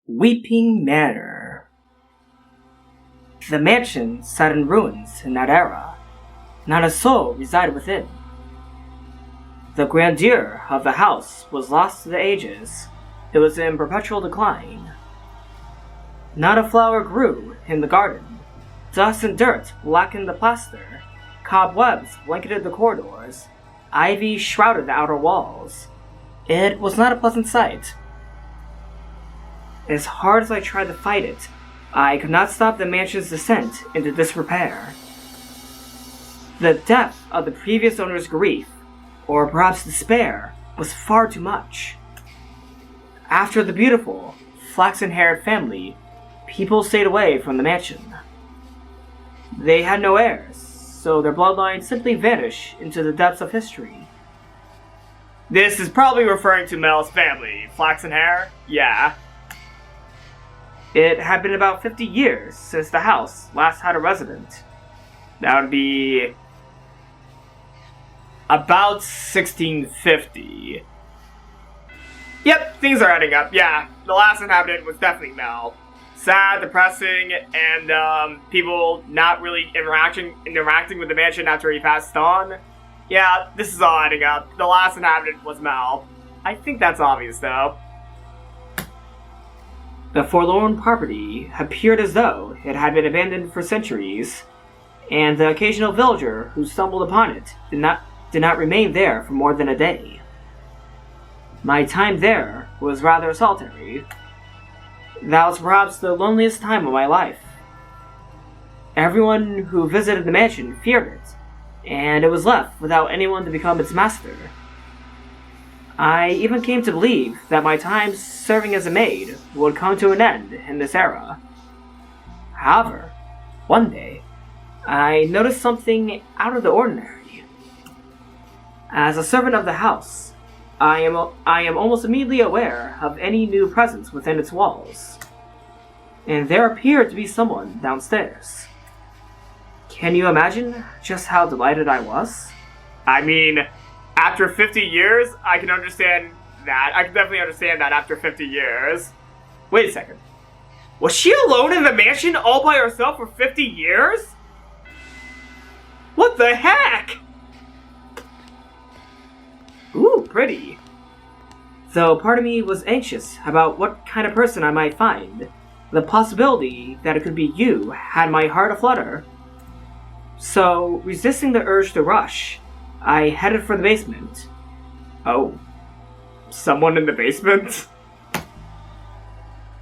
Weeping Manor. The mansion sat in ruins in that era. Not a soul resided within. The grandeur of the house was lost to the ages. It was in perpetual decline. Not a flower grew in the garden. Dust and dirt blackened the plaster. Cobwebs blanketed the corridors. Ivy shrouded the outer walls. It was not a pleasant sight. As hard as I tried to fight it, I could not stop the mansion's descent into disrepair. The depth of the previous owner's grief, or perhaps despair, was far too much. After the beautiful, flaxen-haired family, people stayed away from the mansion. They had no heirs, so their bloodline simply vanished into the depths of history. This is probably referring to Mel's family. Flaxen hair? Yeah. It had been about 50 years since the house last had a resident. That would be about 1650. Yep, things are adding up. Yeah, the last inhabitant was definitely Mel. Sad, depressing, and people not really interacting with the mansion after he passed on. Yeah, this is all adding up. The last inhabitant was Mel. I think that's obvious, though. The forlorn property appeared as though it had been abandoned for centuries, and the occasional villager who stumbled upon it did not remain there for more than a day. My time there was rather solitary. That was perhaps the loneliest time of my life. Everyone who visited the mansion feared it, and it was left without anyone to become its master. I even came to believe that my time serving as a maid would come to an end in this era. However, one day, I noticed something out of the ordinary. As a servant of the house, I am almost immediately aware of any new presence within its walls. And there appeared to be someone downstairs. Can you imagine just how delighted I was? I mean, after 50 years, I can understand that. I can definitely understand that after 50 years. Wait a second. Was she alone in the mansion all by herself for 50 years? What the heck? Ooh, pretty. Though part of me was anxious about what kind of person I might find, the possibility that it could be you had my heart aflutter. So, resisting the urge to rush, I headed for the basement. Oh. Someone in the basement?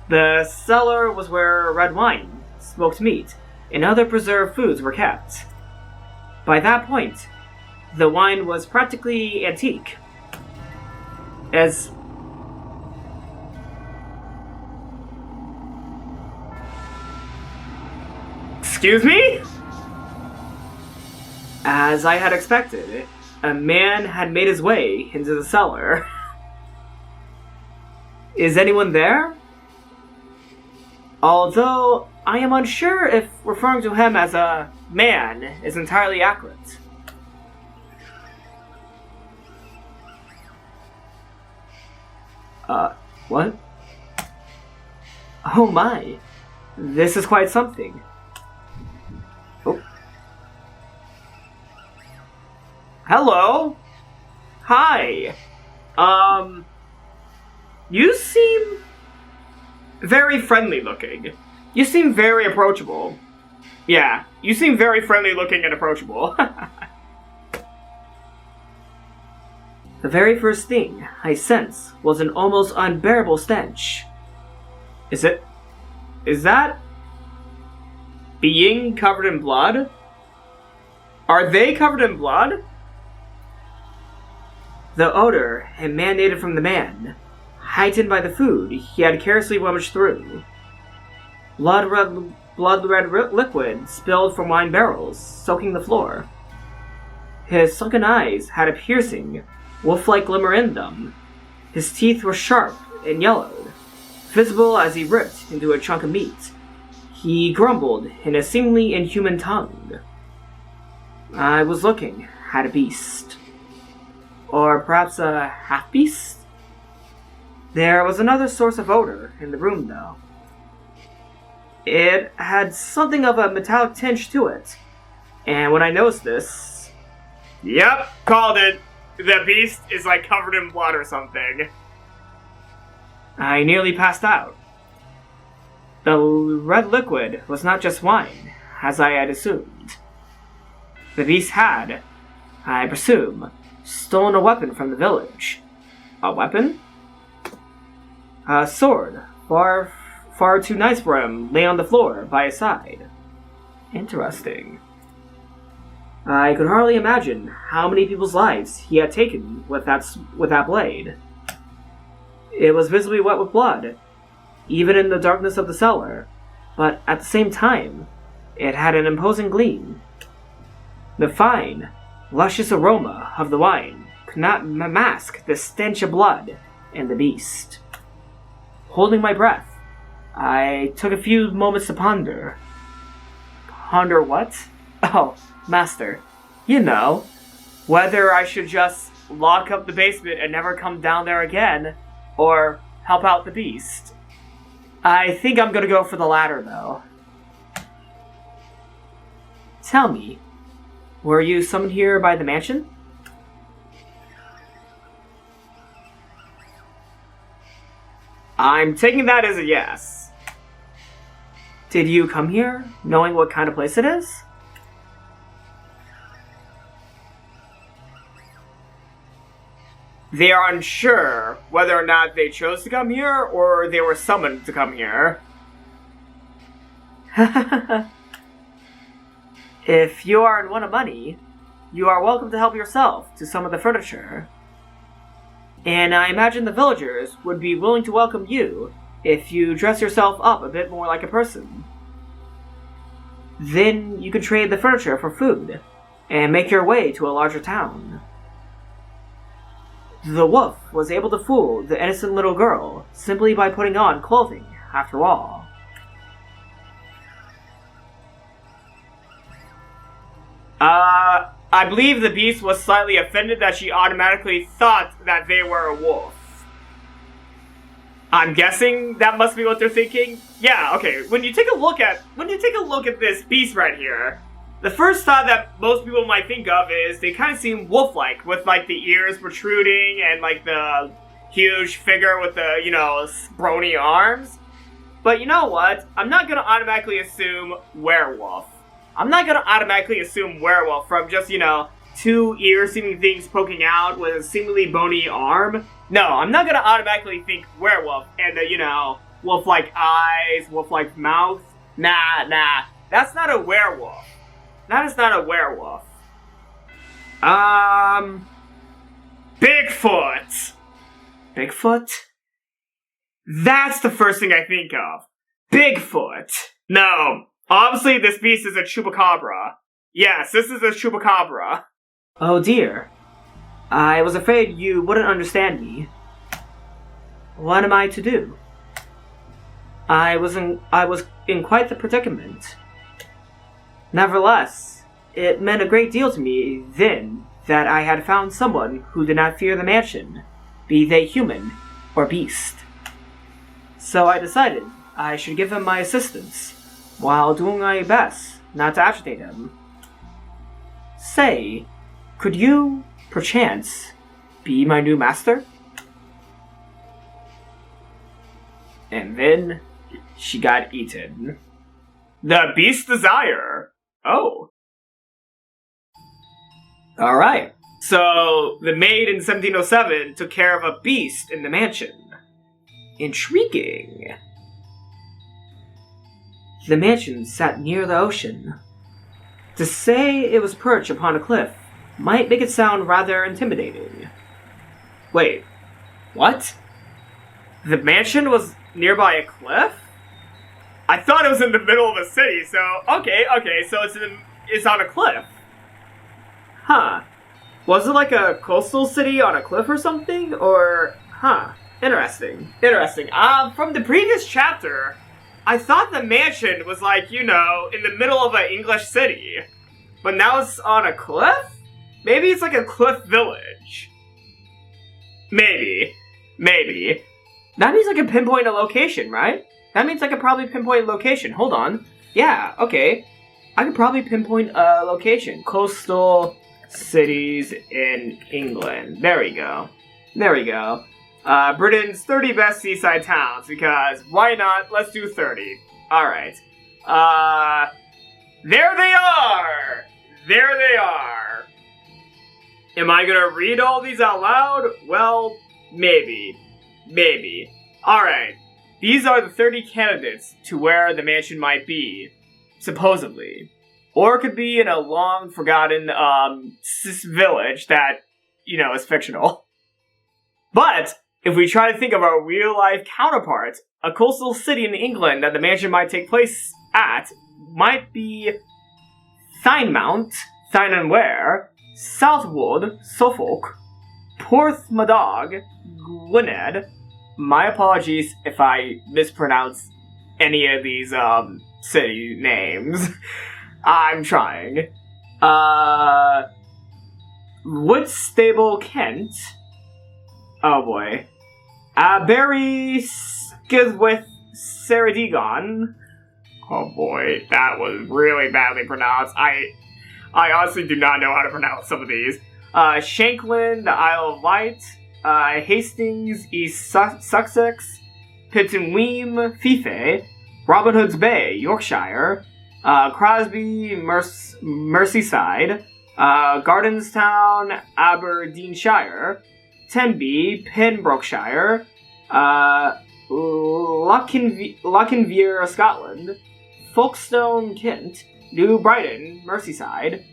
The cellar was where red wine, smoked meat, and other preserved foods were kept. By that point, the wine was practically antique. Excuse me? As I had expected, a man had made his way into the cellar. Is anyone there? Although I am unsure if referring to him as a man is entirely accurate. What? Oh my, this is quite something. Oh. Hello? Hi. You seem very friendly looking. You seem very approachable. Yeah, you seem very friendly looking and approachable. The very first thing I sensed was an almost unbearable stench. Is that being covered in blood? Are they covered in blood? The odor emanated from the man, heightened by the food he had carelessly rummaged through. Blood-red liquid spilled from wine barrels, soaking the floor. His sunken eyes had a piercing, wolf-like glimmer in them. His teeth were sharp and yellowed, visible as he ripped into a chunk of meat. He grumbled in a seemingly inhuman tongue. I was looking at a beast. Or perhaps a half-beast? There was another source of odor in the room, though. It had something of a metallic tinge to it, and when I noticed this... Yep, called it. The beast is like covered in blood or something. I nearly passed out. The red liquid was not just wine, as I had assumed. The beast had, I presume, stolen a weapon from the village. A weapon? A sword, far too nice for him, lay on the floor by his side. Interesting. I could hardly imagine how many people's lives he had taken with that blade. It was visibly wet with blood, even in the darkness of the cellar, but at the same time, it had an imposing gleam. The fine, luscious aroma of the wine could not mask the stench of blood and the beast. Holding my breath, I took a few moments to ponder. Ponder what? Oh, Master, you know, whether I should just lock up the basement and never come down there again, or help out the beast. I think I'm gonna go for the latter, though. Tell me, were you summoned here by the mansion? I'm taking that as a yes. Did you come here knowing what kind of place it is? They are unsure whether or not they chose to come here or they were summoned to come here. If you are in want of money, you are welcome to help yourself to some of the furniture. And I imagine the villagers would be willing to welcome you if you dress yourself up a bit more like a person. Then you could trade the furniture for food and make your way to a larger town. The wolf was able to fool the innocent little girl simply by putting on clothing, after all. I believe the beast was slightly offended that she automatically thought that they were a wolf. I'm guessing that must be what they're thinking. Yeah, okay. When you take a look at this beast right here, the first thought that most people might think of is they kind of seem wolf-like, with like the ears protruding and like the huge figure with the, brawny arms. But you know what? I'm not gonna automatically assume werewolf. I'm not gonna automatically assume werewolf from just, two ear-seeming things poking out with a seemingly bony arm. No, I'm not gonna automatically think werewolf and the, wolf-like eyes, wolf-like mouth. Nah. That's not a werewolf. That is not a werewolf. Bigfoot! Bigfoot? That's the first thing I think of. Bigfoot! No. Obviously, this beast is a chupacabra. Yes, this is a chupacabra. Oh dear. I was afraid you wouldn't understand me. What am I to do? I was in quite the predicament. Nevertheless, it meant a great deal to me then that I had found someone who did not fear the mansion, be they human or beast. So I decided I should give him my assistance, while doing my best not to agitate him. Say, could you, perchance, be my new master? And then she got eaten. The beast's desire. Oh. Alright. So, the maid in 1707 took care of a beast in the mansion. Intriguing. The mansion sat near the ocean. To say it was perched upon a cliff might make it sound rather intimidating. Wait, what? The mansion was nearby a cliff? I thought it was in the middle of a city, so okay, so it's on a cliff. Huh. Was it like a coastal city on a cliff or something? Or, interesting. From the previous chapter, I thought the mansion was like, in the middle of an English city. But now it's on a cliff? Maybe it's like a cliff village. Maybe. That means I can pinpoint a location, right? That means I could probably pinpoint a location. Hold on. Yeah, okay. I could probably pinpoint a location. Coastal cities in England. There we go. There we go. Britain's 30 best seaside towns, because why not? Let's do 30. Alright. There they are! There they are! Am I gonna read all these out loud? Well, maybe. Maybe. Alright. These are the 30 candidates to where the mansion might be. Supposedly. Or it could be in a long forgotten, village that, is fictional. But, if we try to think of our real-life counterpart, a coastal city in England that the mansion might take place at might be Tynemount, Thynenware, Southwold, Suffolk, Porthmadog, Gwynedd. My apologies if I mispronounce any of these, city names. I'm trying. Woodstable, Kent. Oh boy. Barry Skithwith, Ceredigon. Oh boy, that was really badly pronounced. I honestly do not know how to pronounce some of these. Shanklin, the Isle of Wight. Hastings, East Sussex. Pittenweem, Fife. Robin Hood's Bay, Yorkshire. Crosby, Merseyside. Gardenstown, Aberdeenshire. Tenby, Pembrokeshire. Lochinver, Scotland. Folkestone, Kent. New Brighton, Merseyside.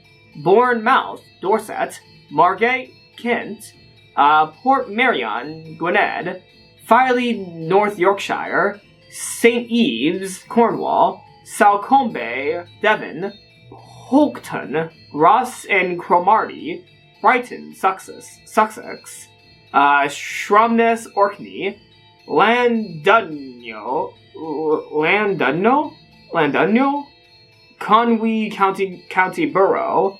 Bournemouth, Dorset. Margate, Kent. Port Merion, Gwynedd. Filey, North Yorkshire. St. Eves, Cornwall. Salcombe, Devon. Houlton, Ross and Cromarty. Brighton, Sussex. Shrumness, Orkney. Landudno. Conwy County Borough.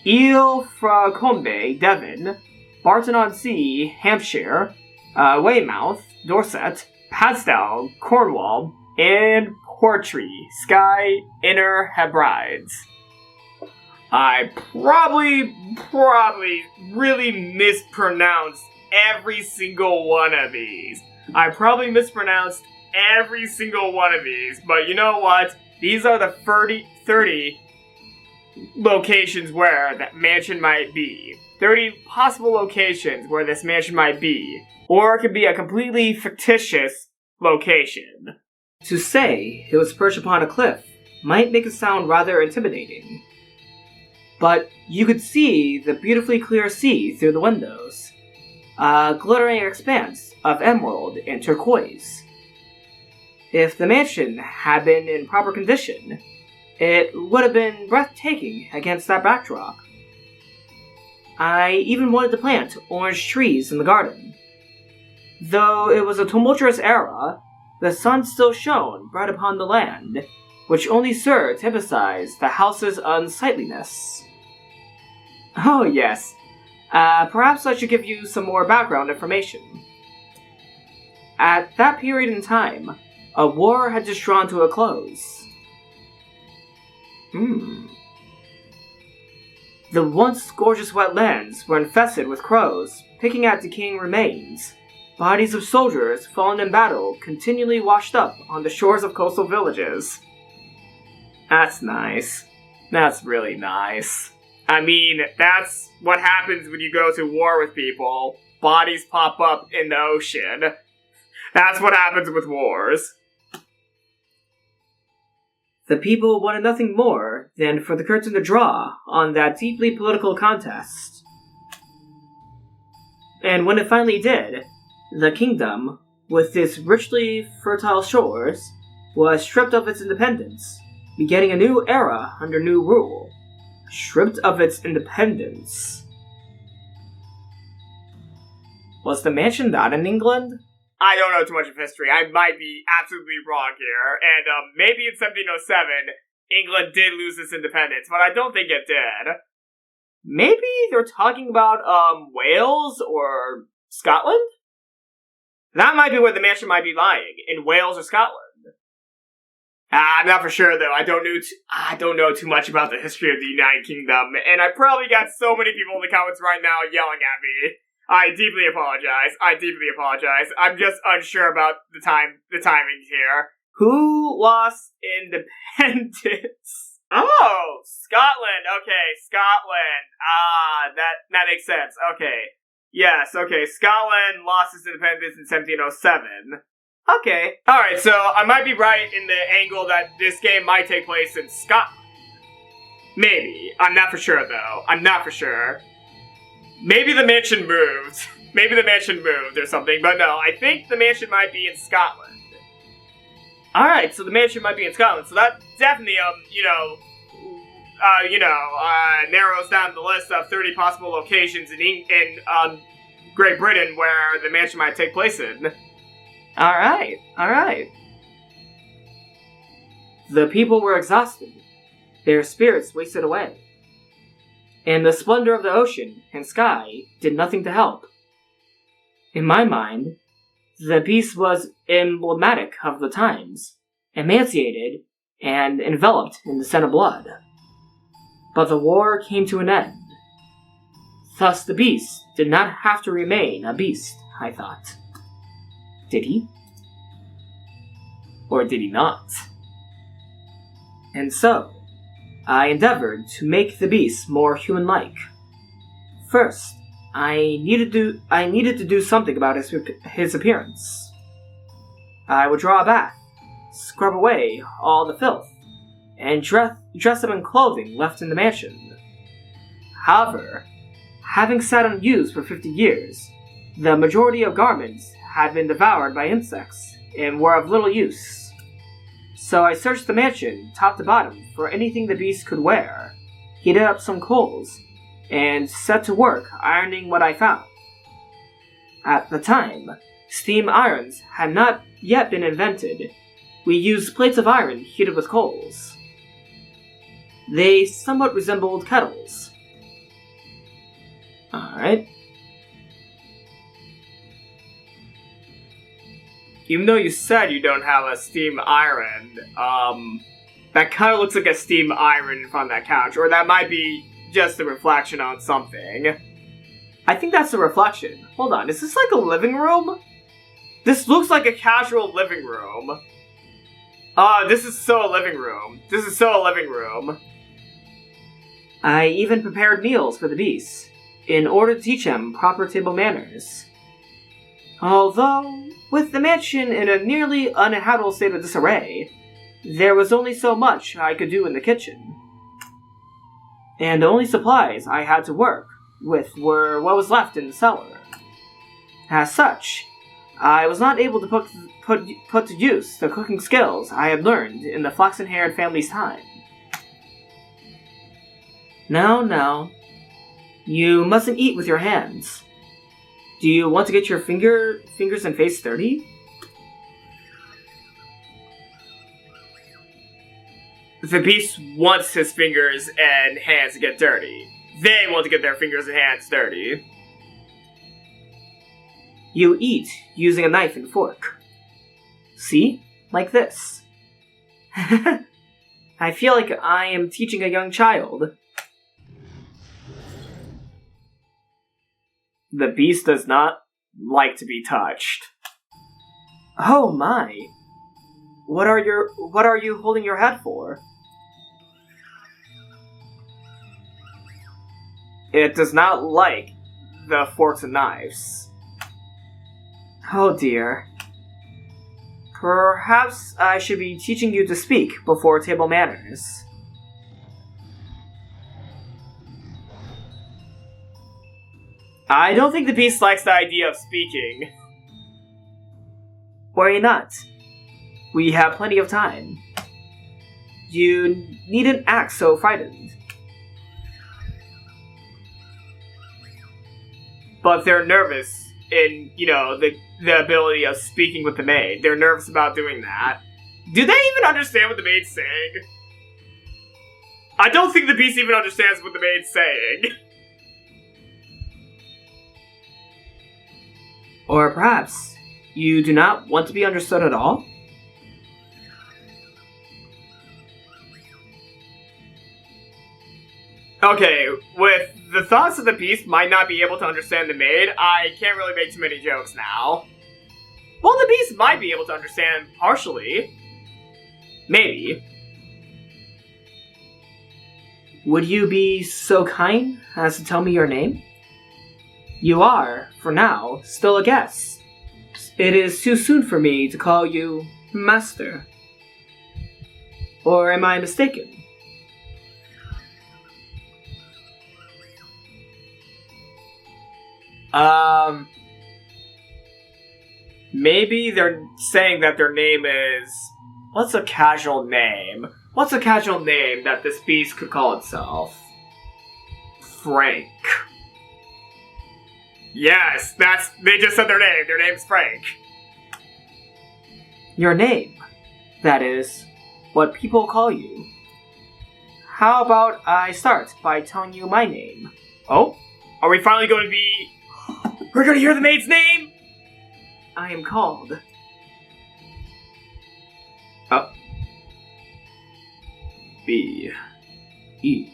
Ilfracombe, Devon. Barton-on-Sea, Hampshire. Weymouth, Dorset. Padstow, Cornwall. And Portree, Skye, Inner Hebrides. I probably really mispronounced every single one of these. But you know what? These are the 30 locations where that mansion might be. 30 possible locations where this mansion might be. Or it could be a completely fictitious location. To say it was perched upon a cliff might make it sound rather intimidating. But you could see the beautifully clear sea through the windows. A glittering expanse of emerald and turquoise. If the mansion had been in proper condition, it would have been breathtaking against that backdrop. I even wanted to plant orange trees in the garden. Though it was a tumultuous era, the sun still shone bright upon the land, which only served to emphasize the house's unsightliness. Oh yes, perhaps I should give you some more background information. At that period in time, a war had just drawn to a close. The once gorgeous wetlands were infested with crows, picking at decaying remains. Bodies of soldiers fallen in battle continually washed up on the shores of coastal villages. That's nice. That's really nice. I mean, that's what happens when you go to war with people. Bodies pop up in the ocean. That's what happens with wars. The people wanted nothing more than for the curtain to draw on that deeply political contest. And when it finally did, the kingdom, with its richly fertile shores, was stripped of its independence, beginning a new era under new rule. Stripped of its independence. Was the mansion not in England? I don't know too much of history. I might be absolutely wrong here. And maybe in 1707, England did lose its independence, but I don't think it did. Maybe they're talking about Wales or Scotland? That might be where the mansion might be lying, in Wales or Scotland. I'm not for sure though. I don't know too much about the history of the United Kingdom, and I probably got so many people in the comments right now yelling at me. I deeply apologize. I'm just unsure about the timing here. Who lost independence? Oh, Scotland. Okay, Scotland. That makes sense. Okay. Yes, okay. Scotland lost its independence in 1707. Okay. Alright, so I might be right in the angle that this game might take place in Scotland. Maybe. I'm not for sure, though. Maybe the mansion moved. Or something, but no, I think the mansion might be in Scotland. Alright, so the mansion might be in Scotland, so that definitely, narrows down the list of 30 possible locations in Great Britain where the mansion might take place in. Alright. The people were exhausted. Their spirits wasted away. And the splendor of the ocean and sky did nothing to help. In my mind, the beast was emblematic of the times, emaciated and enveloped in the scent of blood. But the war came to an end. Thus the beast did not have to remain a beast, I thought. Did he? Or did he not? And so, I endeavored to make the beast more human-like. First, I needed to do something about his appearance. I would draw a bath, scrub away all the filth, and dress him in clothing left in the mansion. However, having sat unused for 50 years, the majority of garments had been devoured by insects and were of little use. So I searched the mansion, top to bottom, for anything the beast could wear, heated up some coals, and set to work ironing what I found. At the time, steam irons had not yet been invented. We used plates of iron heated with coals. They somewhat resembled kettles. Alright. Even though you said you don't have a steam iron, that kind of looks like a steam iron in front of that couch, or that might be just a reflection on something. I think that's a reflection. Hold on, is this like a living room? This looks like a casual living room. This is so a living room. I even prepared meals for the beast, in order to teach him proper table manners. Although, with the mansion in a nearly uninhabitable state of disarray, there was only so much I could do in the kitchen. And the only supplies I had to work with were what was left in the cellar. As such, I was not able to put to use the cooking skills I had learned in the flaxen-haired family's time. Now, you mustn't eat with your hands. Do you want to get your fingers and face dirty? The beast wants his fingers and hands to get dirty. They want to get their fingers and hands dirty. You eat using a knife and fork. See? Like this. I feel like I am teaching a young child. The beast does not like to be touched. Oh my. What are you holding your head for? It does not like the forks and knives. Oh dear. Perhaps I should be teaching you to speak before table manners. I don't think the beast likes the idea of speaking. Worry not. We have plenty of time. You needn't act so frightened. But they're nervous in, the ability of speaking with the maid. They're nervous about doing that. Do they even understand what the maid's saying? I don't think the beast even understands what the maid's saying. Or perhaps You do not want to be understood at all? Okay, with the thoughts of the beast might not be able to understand the maid, I can't really make too many jokes now. Well, the beast might be able to understand partially. Maybe. Would you be so kind as to tell me your name? You are, for now, still a guest. It is too soon for me to call you Master. Or am I mistaken? Maybe they're saying that their name is... What's a casual name? What's a casual name that this beast could call itself? Frank. Yes, they just said their name. Their name's Frank. Your name. That is, what people call you. How about I start by telling you my name? Oh? Are we finally going to be... We're going to hear the maid's name? I am called... B. E.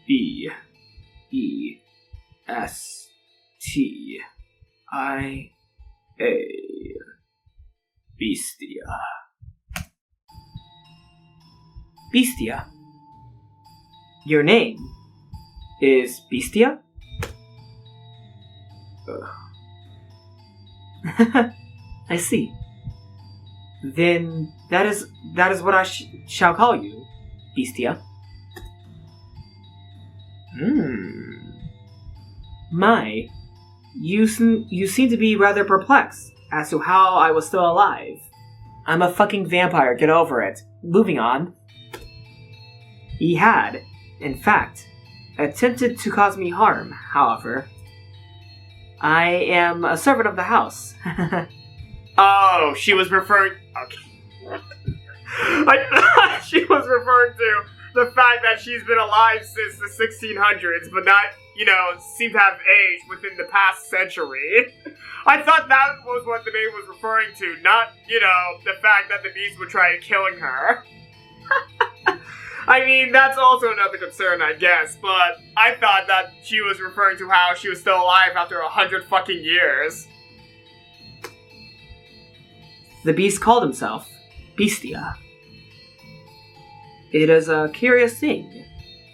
B. E. S. T. I. A. Bestia. Bestia. Your name is Bestia? I see. Then that is what I shall call you, Bestia. My, you seem to be rather perplexed as to how I was still alive. I'm a fucking vampire, get over it. Moving on. He had, in fact, attempted to cause me harm, however. I am a servant of the house. Oh, she was referring... Okay. I thought she was referring to the fact that she's been alive since the 1600s, but not, seem to have aged within the past century. I thought that was what the maid was referring to, not, the fact that the beast would try killing her. I mean, that's also another concern, I guess, but I thought that she was referring to how she was still alive after 100 fucking years. The beast called himself Bestia. It is a curious thing.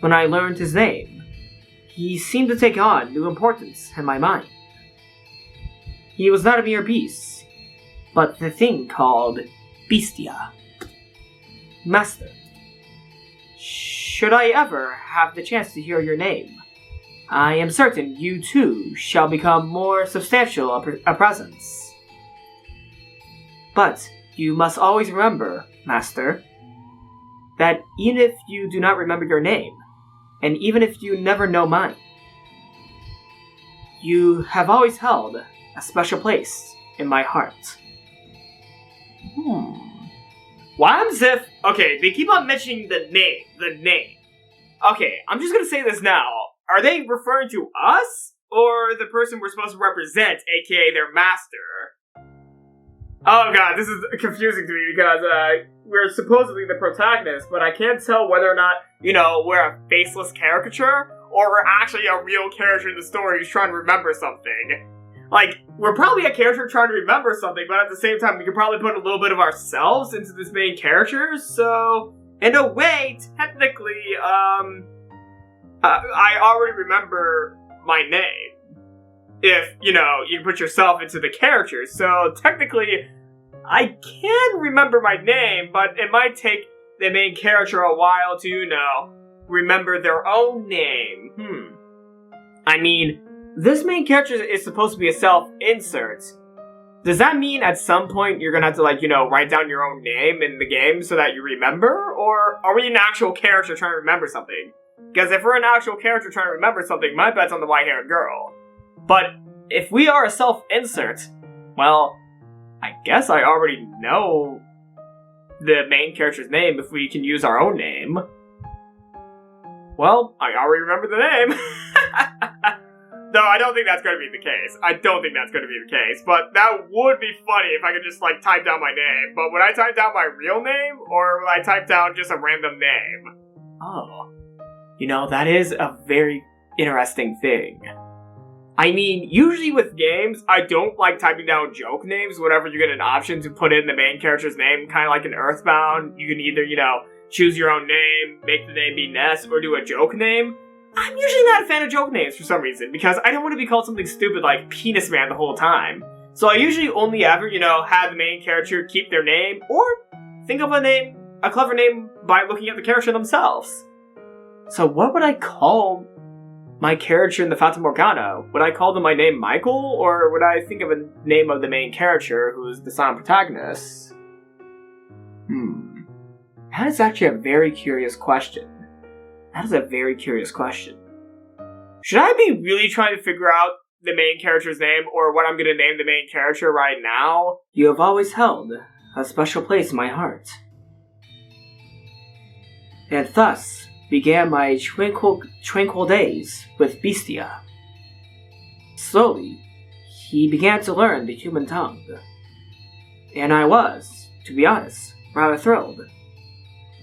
When I learned his name, he seemed to take on new importance in my mind. He was not a mere beast, but the thing called Bestia. Master. Should I ever have the chance to hear your name, I am certain you too shall become more substantial a presence. But you must always remember, Master, that even if you do not remember your name, and even if you never know mine, you have always held a special place in my heart. Why as if... Okay, they keep on mentioning the name. Okay, I'm just gonna say this now. Are they referring to us? Or the person we're supposed to represent, aka their master? Oh god, this is confusing to me because, we're supposedly the protagonist, but I can't tell whether or not, we're a faceless caricature, or we're actually a real character in the story who's trying to remember something. Like, we're probably a character trying to remember something, but at the same time, we could probably put a little bit of ourselves into this main character, so... In a way, technically, I already remember my name. If, you can put yourself into the character, so technically, I can remember my name, but it might take the main character a while to, remember their own name. I mean... This main character is supposed to be a self-insert. Does that mean at some point you're gonna have to, write down your own name in the game so that you remember? Or are we an actual character trying to remember something? Because if we're an actual character trying to remember something, my bet's on the white-haired girl. But if we are a self-insert, well, I guess I already know the main character's name if we can use our own name. well, I already remember the name. No, I don't think that's going to be the case. But that would be funny if I could just, like, type down my name. But would I type down my real name, or would I type down just a random name? Oh. You know, that is a very interesting thing. I mean, usually with games, I don't like typing down joke names whenever you get an option to put in the main character's name, kind of like in Earthbound. You can either, choose your own name, make the name be Ness, or do a joke name. I'm usually not a fan of joke names for some reason, because I don't want to be called something stupid like Penis Man the whole time. So I usually only ever, have the main character keep their name, or think of a clever name by looking at the character themselves. So what would I call my character in the Fata Morgana? Would I call them my name Michael, or would I think of a name of the main character who is the silent protagonist? That is actually a very curious question. Should I be really trying to figure out the main character's name, or what I'm going to name the main character right now? You have always held a special place in my heart. And thus began my tranquil days with Bestia. Slowly, he began to learn the human tongue. And I was, to be honest, rather thrilled.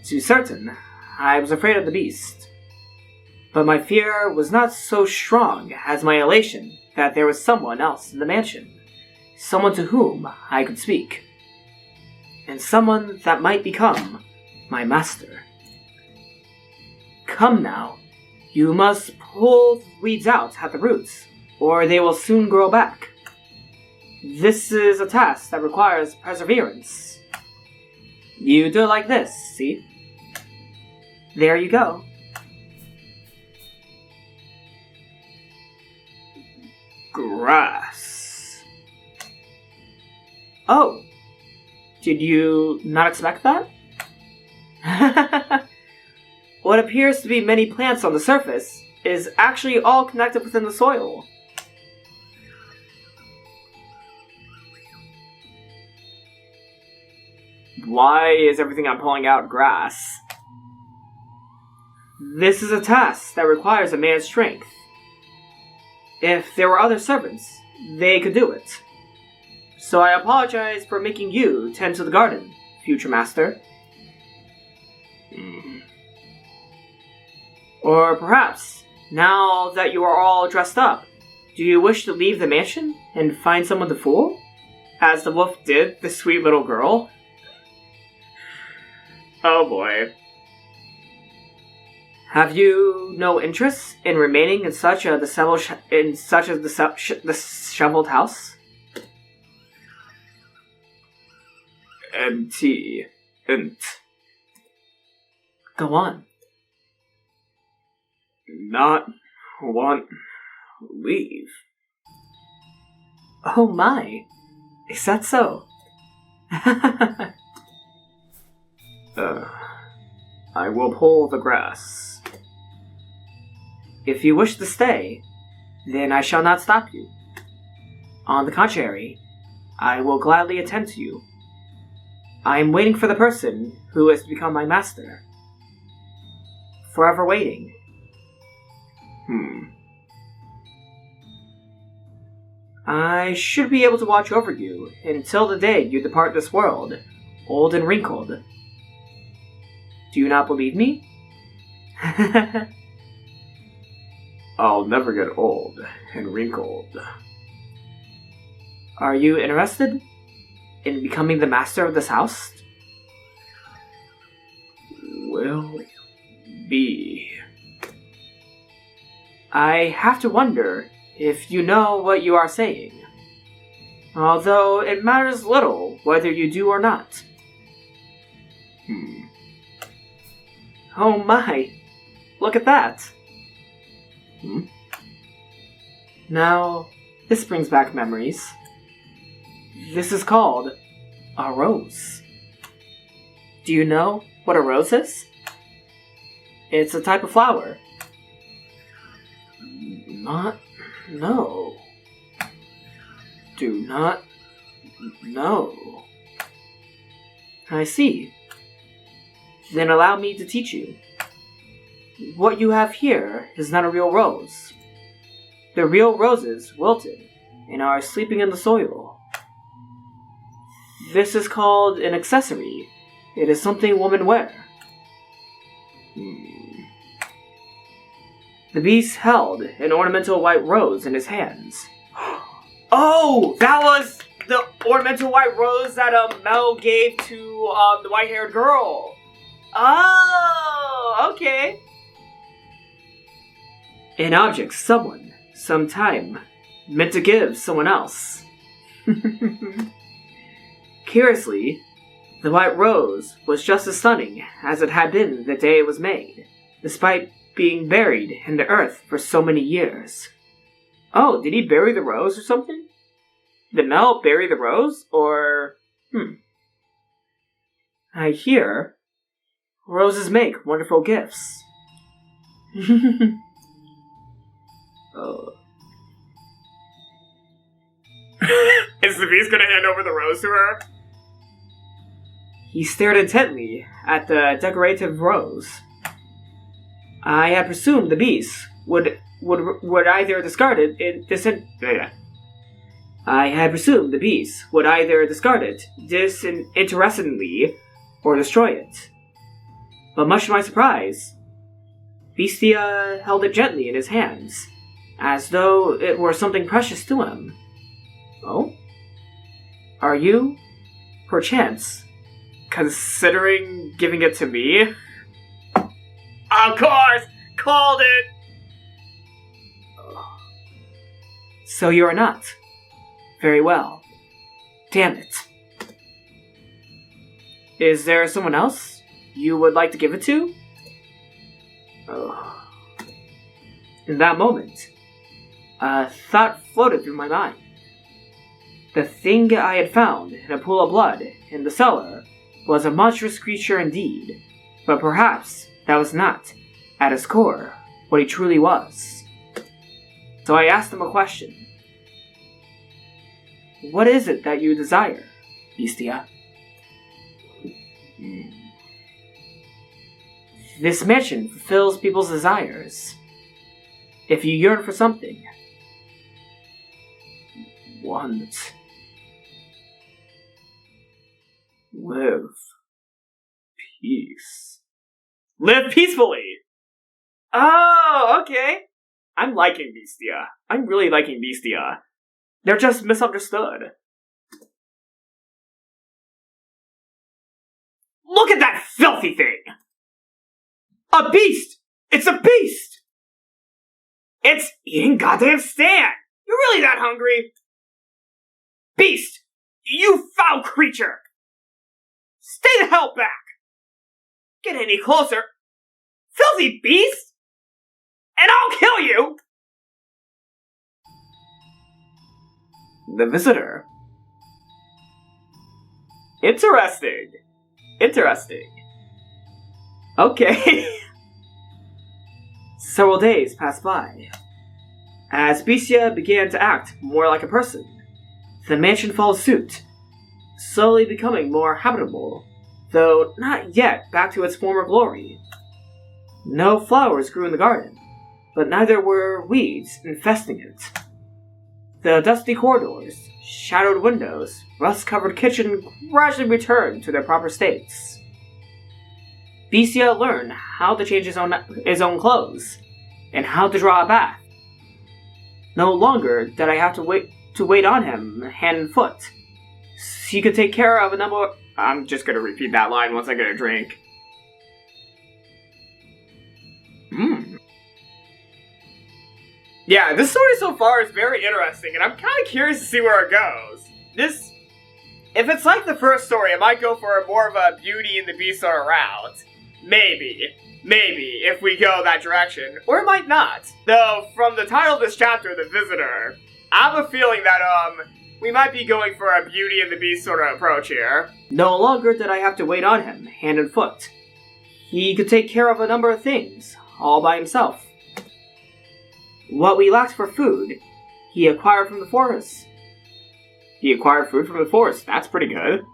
To be certain, I was afraid of the beast. But my fear was not so strong as my elation that there was someone else in the mansion. Someone to whom I could speak. And someone that might become my master. Come now, you must pull weeds out at the roots, or they will soon grow back. This is a task that requires perseverance. You do it like this, see? There you go. Grass. Oh, did you not expect that? What appears to be many plants on the surface is actually all connected within the soil. Why is everything I'm pulling out grass? This is a task that requires a man's strength. If there were other servants, they could do it. So I apologize for making you tend to the garden, future master. Or perhaps, now that you are all dressed up, do you wish to leave the mansion and find someone to fool? As the wolf did the sweet little girl? Oh boy. Have you no interest in remaining in such a disheveled house? Empty. Go on. Not want leave. Oh my. Is that so? I will pull the grass. If you wish to stay, then I shall not stop you. On the contrary, I will gladly attend to you. I am waiting for the person who is to become my master. Forever waiting. I should be able to watch over you until the day you depart this world, old and wrinkled. Do you not believe me? I'll never get old and wrinkled. Are you interested in becoming the master of this house? Will be. I have to wonder if you know what you are saying. Although it matters little whether you do or not. Oh my! Look at that! Now, this brings back memories. This is called a rose. Do you know what a rose is? It's a type of flower. No. Do not know. I see. Then allow me to teach you. what you have here is not a real rose. The real roses wilted and are sleeping in the soil. This is called an accessory. It is something women wear. The beast held an ornamental white rose in his hands. Oh, that was the ornamental white rose that Mel gave to the white-haired girl. Oh, okay. An object someone, sometime, meant to give someone else. Curiously, the white rose was just as stunning as it had been the day it was made, despite being buried in the earth for so many years. Oh, did he bury the rose or something? Did Mel bury the rose, or... I hear roses make wonderful gifts. Oh. Is the beast gonna hand over the rose to her? He stared intently at the decorative rose. I had presumed the beast would either discard it disinterestedly or destroy it. But much to my surprise, Bestia held it gently in his hands, as though it were something precious to him. Oh? Are you, perchance, considering giving it to me? Of course! Called it! So you are not. Very well. Damn it. Is there someone else you would like to give it to? Oh. In that moment, a thought floated through my mind. The thing I had found in a pool of blood in the cellar was a monstrous creature indeed, but perhaps that was not, at its core, what he truly was. So I asked him a question. What is it that you desire, Bestia? This mansion fulfills people's desires. If you yearn for something, want, live peace. Live peacefully! Oh, okay. I'm liking Bestia. I'm really liking Bestia. They're just misunderstood. Look at that filthy thing! A beast! It's a beast! It's eating goddamn Stan! You're really that hungry? Beast! You foul creature! Stay the hell back! Get any closer! Filthy beast! And I'll kill you! The visitor. Interesting. Okay. Several days passed by. As Bestia began to act more like a person, the mansion followed suit, slowly becoming more habitable, though not yet back to its former glory. No flowers grew in the garden, but neither were weeds infesting it. The dusty corridors, shadowed windows, rust-covered kitchen gradually returned to their proper states. Bestia learned how to change his own clothes, and how to draw a bath. No longer did I have to wait on him hand and foot. He could take care of a number. I'm just gonna repeat that line once I get a drink. Yeah, this story so far is very interesting, and I'm kind of curious to see where it goes. If it's like the first story, it might go for more of a Beauty and the Beast sort of route. Maybe, if we go that direction. Or it might not. Though, from the title of this chapter, The Visitor, I have a feeling that, we might be going for a Beauty and the Beast sort of approach here. No longer did I have to wait on him, hand and foot. He could take care of a number of things, all by himself. What we lacked for food, he acquired from the forest. He acquired food from the forest. That's pretty good.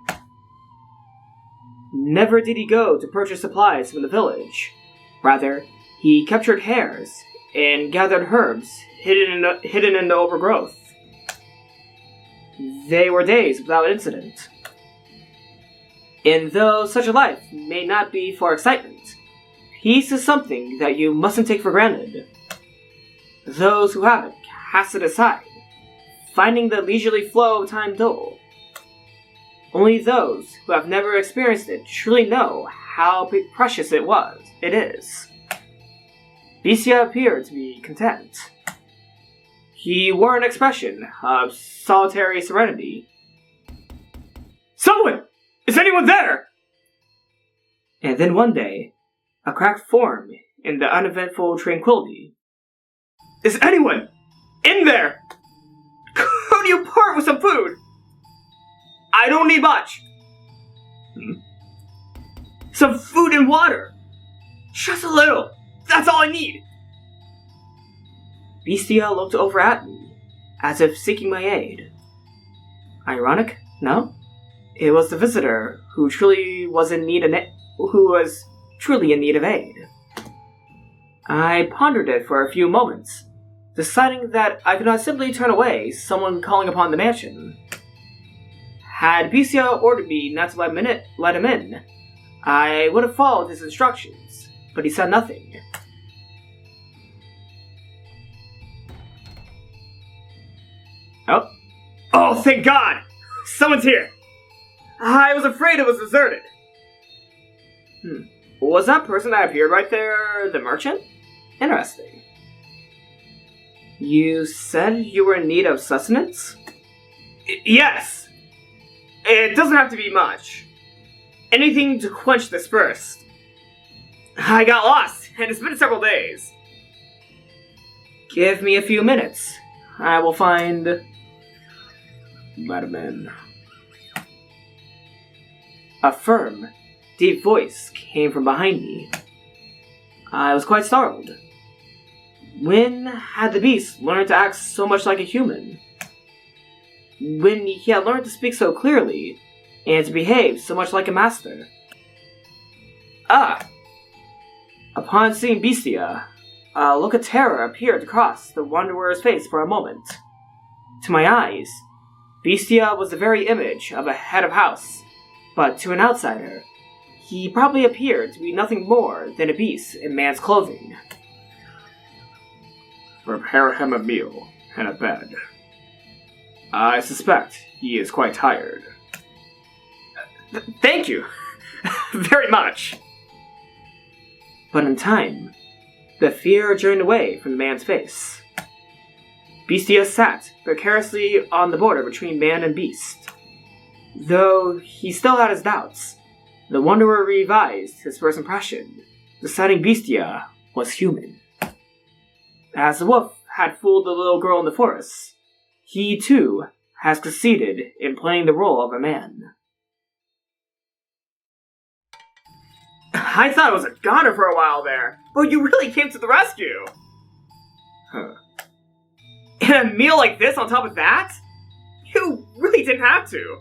Never did he go to purchase supplies from the village. Rather, He captured hares and gathered herbs hidden in the overgrowth. They were days without incident. And though such a life may not be for excitement, peace is something that you mustn't take for granted. Those who have it cast it aside, finding the leisurely flow of time dull. Only those who have never experienced it truly know how precious it is. Bestia appeared to be content. He wore an expression of solitary serenity. Someone! Is anyone there? And then one day, a crack formed in the uneventful tranquility. Is anyone in there? Could you part with some food? I don't need much. Some food and water. Just a little. That's all I need. Bestia looked over at me, as if seeking my aid. Ironic, no? It was the visitor who was truly in need of aid. I pondered it for a few moments, deciding that I could not simply turn away someone calling upon the mansion. Had Bestia ordered me not to let him in, I would have followed his instructions, but he said nothing. Oh, thank God! Someone's here! I was afraid it was deserted. Was that person that appeared right there the merchant? Interesting. You said you were in need of sustenance? Yes! It doesn't have to be much. Anything to quench this thirst. I got lost, and it's been several days. Give me a few minutes. I will find... Madman. A firm, deep voice came from behind me. I was quite startled. When had the beast learned to act so much like a human? When he had learned to speak so clearly, and to behave so much like a master? Upon seeing Bestia, a look of terror appeared across the wanderer's face for a moment. To my eyes, Bestia was the very image of a head of house, but to an outsider, he probably appeared to be nothing more than a beast in man's clothing. Prepare him a meal and a bed. I suspect he is quite tired. Thank you. Very much. But in time, the fear drained away from the man's face. Bestia sat precariously on the border between man and beast. Though he still had his doubts, the wanderer revised his first impression, deciding Bestia was human. As the wolf had fooled the little girl in the forest, he too has succeeded in playing the role of a man. I thought it was a goner for a while there, but you really came to the rescue. And a meal like this on top of that? You really didn't have to.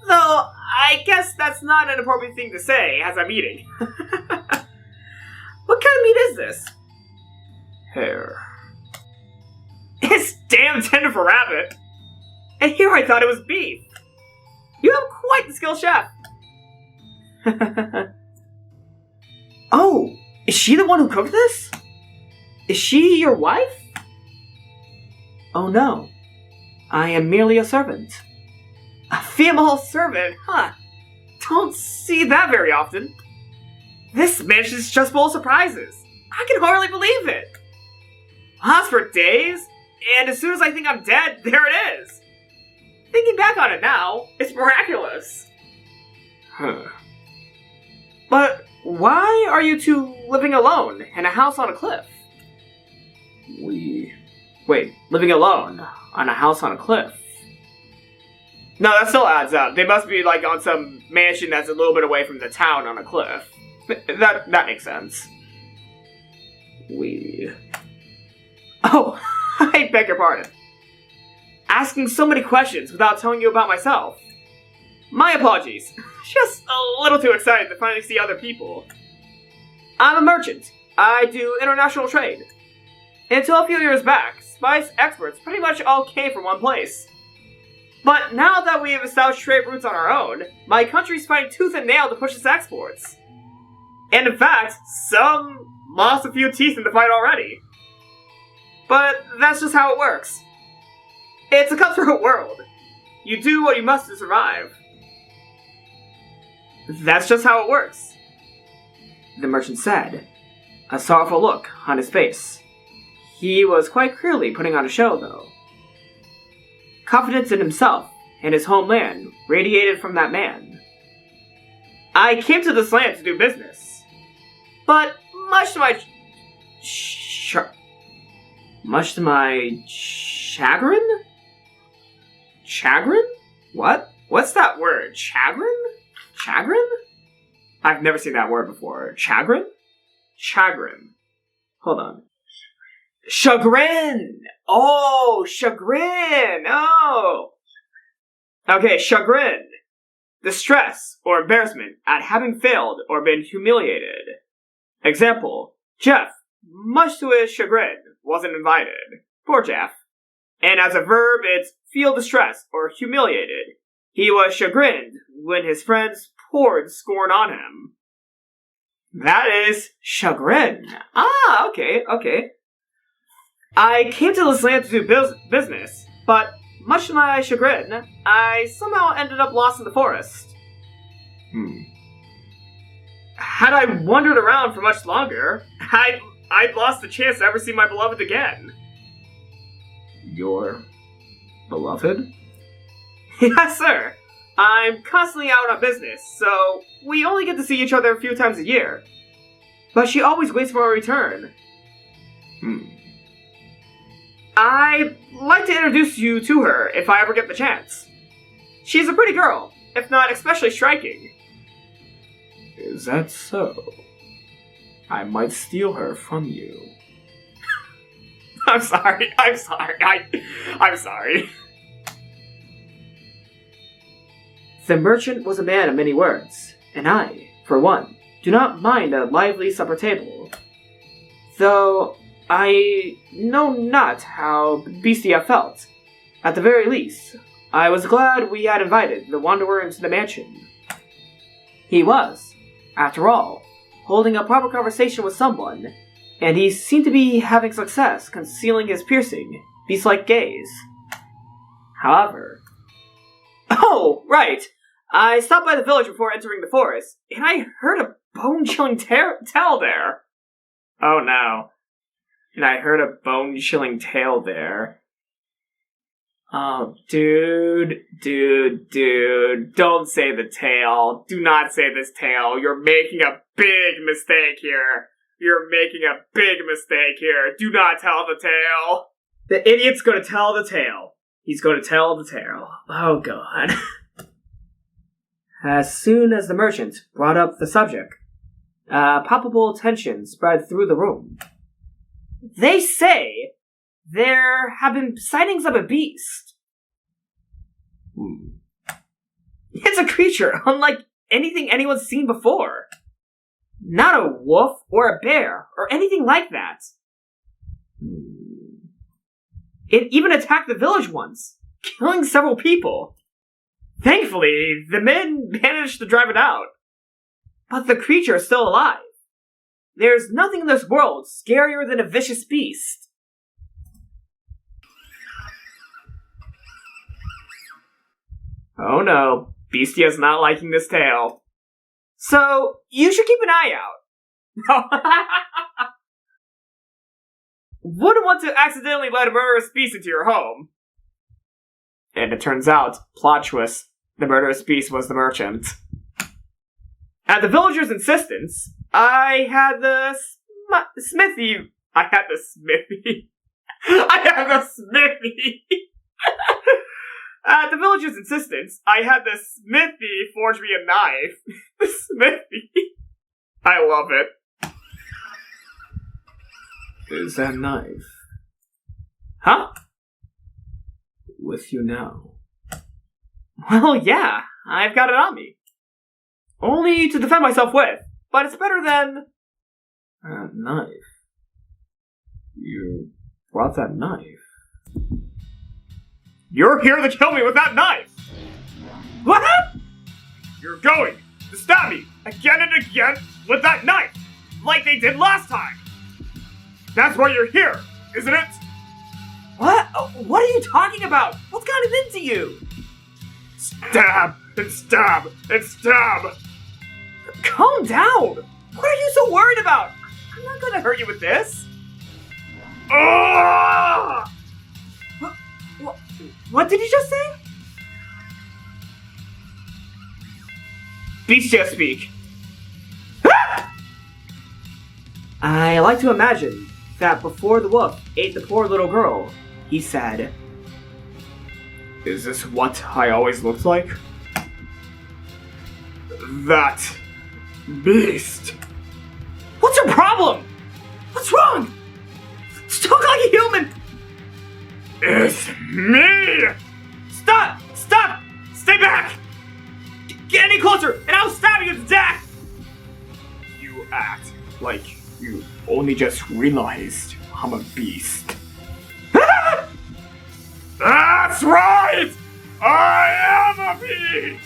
Though, I guess that's not an appropriate thing to say as I'm eating. What kind of meat is this? Hare. It's damn tender for rabbit. And here I thought it was beef. You have quite the skilled chef. Oh, is she the one who cooked this? Is she your wife? Oh no, I am merely a servant. A female servant, huh? Don't see that very often. This mansion is just full of surprises. I can hardly believe it. Lasts for days, and as soon as I think I'm dead, there it is. Thinking back on it now, it's miraculous. But why are you two living alone in a house on a cliff? Wait, living alone on a house on a cliff? No, that still adds up. They must be like on some mansion that's a little bit away from the town on a cliff. That makes sense. Oh, I beg your pardon. Asking so many questions without telling you about myself. My apologies. Just a little too excited to finally see other people. I'm a merchant. I do international trade. Until a few years back, spice experts pretty much all came from one place. But now that we have established trade routes on our own, my country's fighting tooth and nail to push its exports. And in fact, some lost a few teeth in the fight already. But that's just how it works. It's a cutthroat world. You do what you must to survive. That's just how it works, the merchant said, a sorrowful look on his face. He was quite clearly putting on a show, though. Confidence in himself and his homeland radiated from that man. I came to this land to do business, but much to my chagrin? Chagrin? What? What's that word? Chagrin? Chagrin? I've never seen that word before. Chagrin? Chagrin. Hold on. Chagrin! Oh, chagrin! Oh! Okay, chagrin. Distress or embarrassment at having failed or been humiliated. Example, Jeff, much to his chagrin, wasn't invited. Poor Jeff. And as a verb, it's feel distressed or humiliated. He was chagrined when his friends poured scorn on him. That is chagrin. Ah, okay. I came to this land to do business, but much to my chagrin, I somehow ended up lost in the forest. Had I wandered around for much longer, I'd lost the chance to ever see my beloved again. Your beloved? Yes, sir. I'm constantly out on business, so we only get to see each other a few times a year. But she always waits for a return. I'd like to introduce you to her if I ever get the chance. She's a pretty girl, if not especially striking. Is that so? I might steal her from you. I'm sorry. I'm sorry. The merchant was a man of many words, and I, for one, do not mind a lively supper table. Though I know not how Bestia felt. At the very least, I was glad we had invited the wanderer into the mansion. He was, after all, holding a proper conversation with someone, and he seemed to be having success concealing his piercing, beast-like gaze. However... Oh, right! I stopped by the village before entering the forest, and I heard a bone-chilling tale there. Oh no. And I heard a bone-chilling tale there. Oh, dude, don't say the tale. Do not say this tale. You're making a big mistake here. Do not tell the tale. The idiot's gonna tell the tale. He's gonna tell the tale. Oh, God. As soon as the merchant brought up the subject, palpable tension spread through the room. They say there have been sightings of a beast. It's a creature unlike anything anyone's seen before. Not a wolf or a bear or anything like that. It even attacked the village once, killing several people. Thankfully, the men managed to drive it out. But the creature is still alive. There's nothing in this world scarier than a vicious beast. Oh no, Bestia's not liking this tale. So, you should keep an eye out. Wouldn't want to accidentally let a murderous beast into your home. And it turns out, plot twist, the murderous beast was the merchant. At the villagers' insistence, I had the smithy. At the villagers' insistence, I had the smithy forge me a knife. The smithy. I love it. Is that knife? Huh? With you now? Well, yeah, I've got it on me. Only to defend myself with, but it's better than... That knife. You brought that knife. You're here to kill me with that knife! What? You're going to stab me again and again with that knife, like they did last time! That's why you're here, isn't it? What? What are you talking about? What's gotten into you? Stab and stab and stab! Calm down! What are you so worried about? I'm not gonna hurt you with this. Ah! What did you just say? Bestia speak. I like to imagine that before the wolf ate the poor little girl, he said, Is this what I always looked like? That beast. "What's your problem? What's wrong? Just talk like a human!" It's me! Stop! Stop! Stay back! Get any closer, and I'll stab you to death! You act like you only just realized I'm a beast. That's right! I am a beast!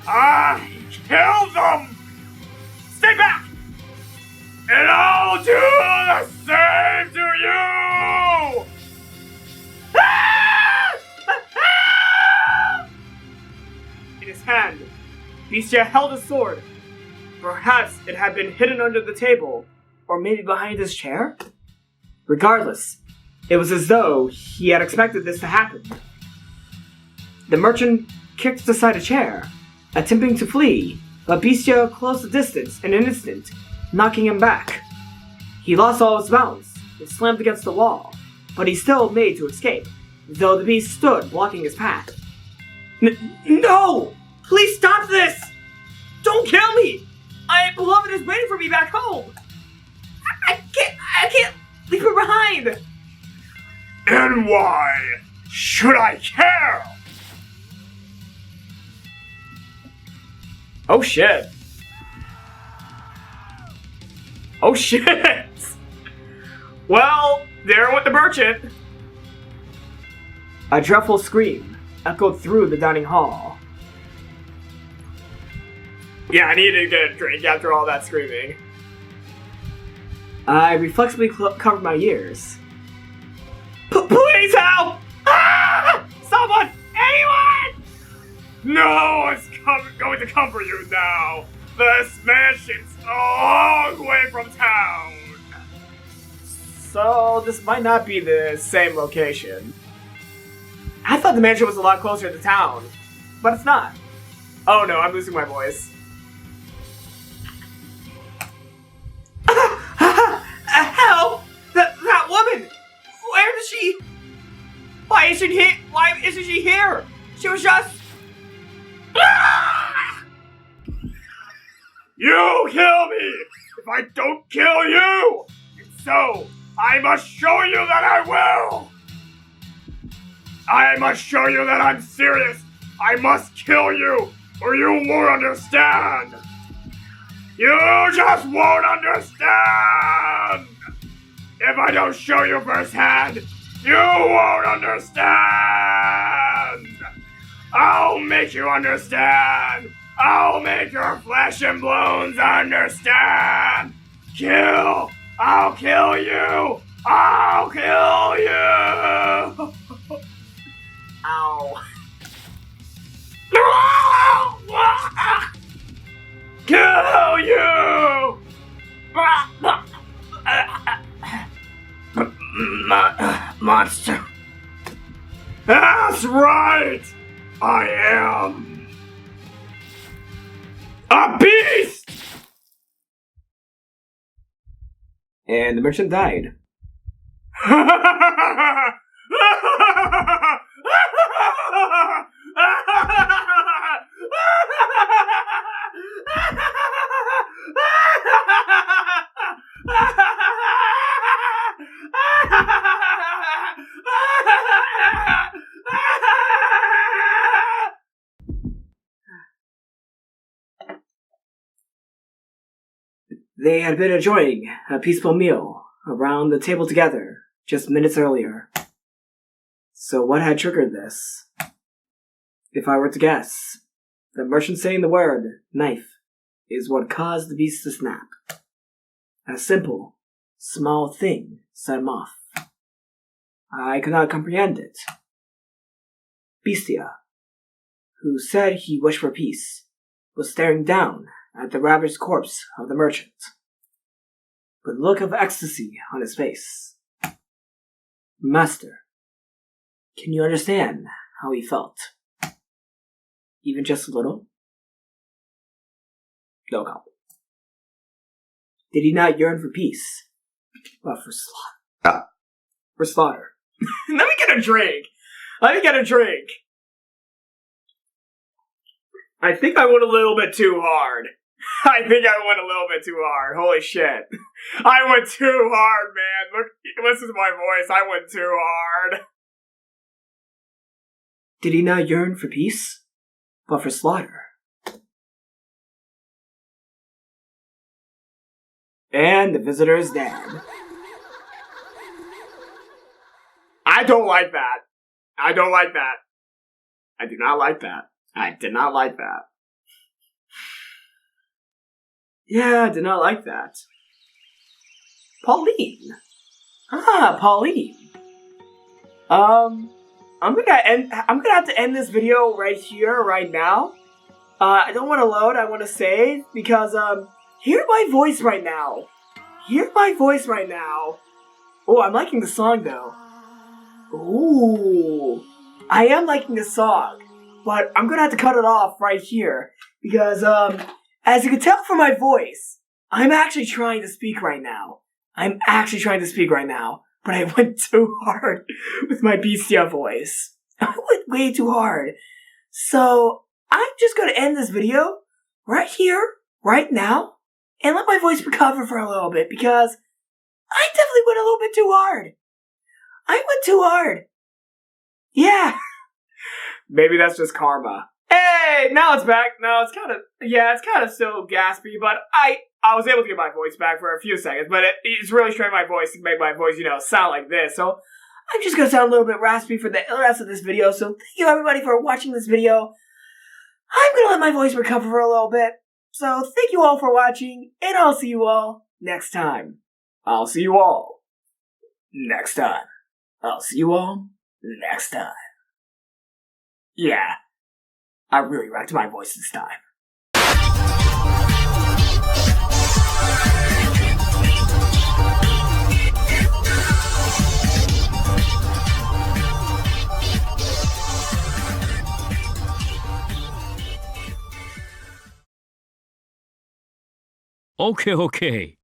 I killed them! Stay back! And I'll do the same to you! In his hand, Bestia held a sword. Perhaps it had been hidden under the table, Or maybe behind his chair? Regardless, it was as though he had expected this to happen. The merchant kicked aside a chair, attempting to flee, but Bestia closed the distance in an instant, knocking him back. He lost all his balance and slammed against the wall, but he still made to escape, though the beast stood blocking his path. No! Please stop this! Don't kill me! My beloved is waiting for me back home! I can't leave her behind! And why should I care? Oh shit. Oh shit! Well, there went the merchant. A dreadful scream echoed through the dining hall. Yeah, I needed to get a drink after all that screaming. I reflexively covered my ears. Please help! Ah! Someone! Anyone! No one's going to come for you now. This mansion's a long way from town. So, this might not be the same location. I thought the mansion was a lot closer to town, but it's not. Oh no, I'm losing my voice. Help! That woman! Where does she... Why isn't she here? She was just... You kill me if I don't kill you! And so, I must show you that I will! I must show you that I'm serious! I must kill you, or you won't understand! You just won't understand! If I don't show you firsthand, you won't understand! I'll make you understand! I'll make your flesh and bones understand! Kill! I'll kill you! I'll kill you! Ow. Kill you! Monster. That's right! I am a beast! And the merchant died. They had been enjoying a peaceful meal around the table together just minutes earlier. So what had triggered this? If I were to guess, the merchant saying the word knife is what caused the beast to snap. A simple, small thing set him off. I could not comprehend it. Bestia, who said he wished for peace, was staring down at the ravaged corpse of the merchant, with a look of ecstasy on his face. Master, can you understand how he felt? Even just a little? No comment. Did he not yearn for peace, but for slaughter? For slaughter. Let me get a drink. Let me get a drink. I think I went a little bit too hard. Holy shit. I went too hard, man. Look, listen to my voice. I went too hard. Did he not yearn for peace, but for slaughter? And the visitor is dead. I don't like that. I don't like that. I do not like that. I did not like that. Yeah, I did not like that. Pauline. Pauline. I'm gonna have to end this video right here, right now. I don't want to load. I want to save because hear my voice right now. Hear my voice right now. Oh, I'm liking the song though. Ooh, I am liking the song, but I'm gonna have to cut it off right here because as you can tell from my voice, I'm actually trying to speak right now. But I went too hard with my Bestia voice. I went way too hard. So, I'm just gonna end this video right here, right now, and let my voice recover for a little bit because I definitely went a little bit too hard. I went too hard. Yeah. Maybe that's just karma. Hey, now it's back. No, it's kind of still gaspy, but I was able to get my voice back for a few seconds, but it's really strained my voice to make my voice, sound like this. So I'm just gonna sound a little bit raspy for the rest of this video. So thank you everybody for watching this video. I'm gonna let my voice recover for a little bit. So thank you all for watching, and I'll see you all next time. Yeah, I really wrecked my voice this time. Okay.